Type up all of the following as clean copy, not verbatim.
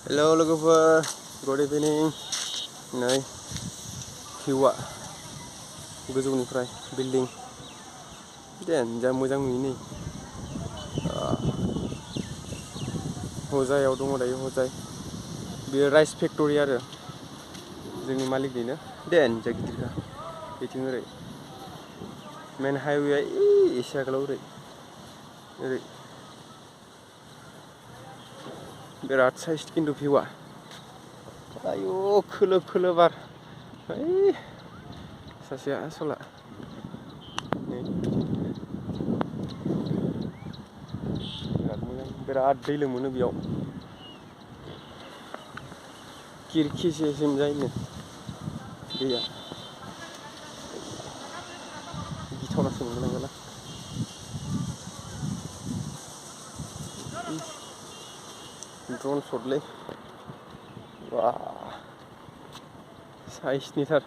Hello logover, good evening. नै भिउआ गोजौनिफ्राय building जा मोजां नुयो नै हजायाव दङ दायो हजाय बेयो राइस फेक्टरि आरो जोंनि मालिकनिनो जा गिदिरखा बेथिं ओरै मेन हाइवेआ एसे आगोलाव ओरै बिराद साइज खिन्थु भिउआ आयु खोलो खोलो बार ओइ सासेया आसला बिराद मोजां बिराद दै लोमोनो बेयाव खिरखिसेसिम जायोनो दैया गिथावनासो मोनगोन आं ड्रन शटलै वा साइजनिथार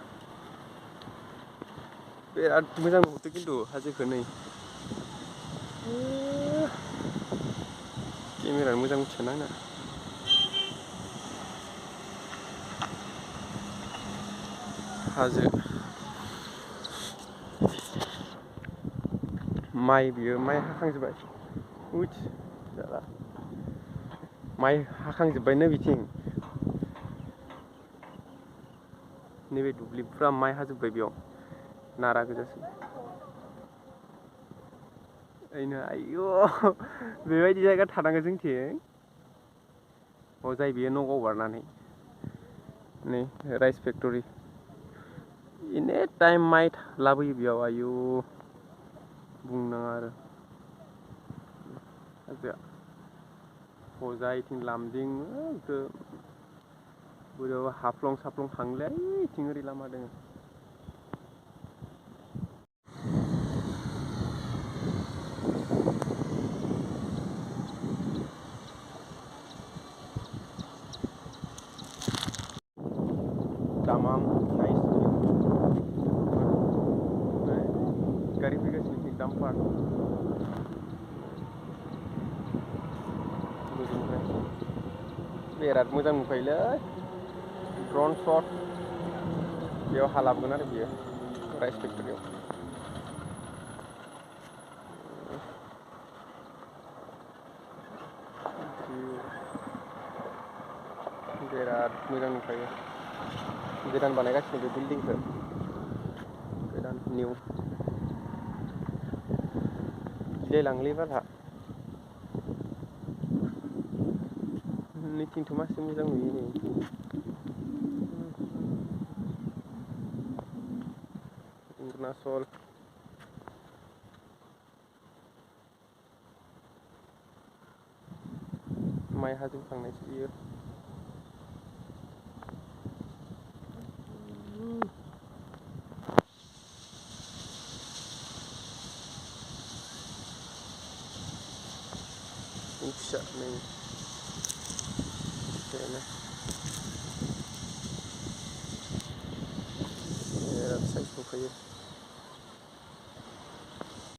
बिराद मोजां नुहुरदों खिन्थु हाजोखौ नै केमेरा मोजां मिथियाना आंना हाजो माइ बियो माइ हाखांजोब्बाय उइथ जाला माइ हाखांजोब्बायनो बिथिं नैबे दुब्लिफ्रा माइ हाजोब्बाय बेयाव नारा गोजासै ओइनो आयु बेबायदि जायगा थानांगौ जोंथिं जाय बेयो नगाव बारनानै नै राइस फेक्टरि एने टाइम माइ लाबोयो बेयाव आयु बुंनाङा आरो हाजोआ हजायथिं लामदिं बोरैबा हाफ्लं साफ्लं थांलै इथिं ओरै लामा दङ दामाम नाइस गारि फैगासिनो दाम्पार गोजौनिफ्राय बिराद मोजां नुखायोलै ड्रन शट बेयाव हालाबगोन आरो बियो राइस फेक्टरियाव बिराद मोजां नुखायो गोदान बानायगासिनो बे बिल्डिंखौ गोदान निउ गिलायलाङोलै बारा नैथिंथ' मासे मोजां नुयो नै अरुणाचल माइ हाजोबखांनायसो बियो फिसा नै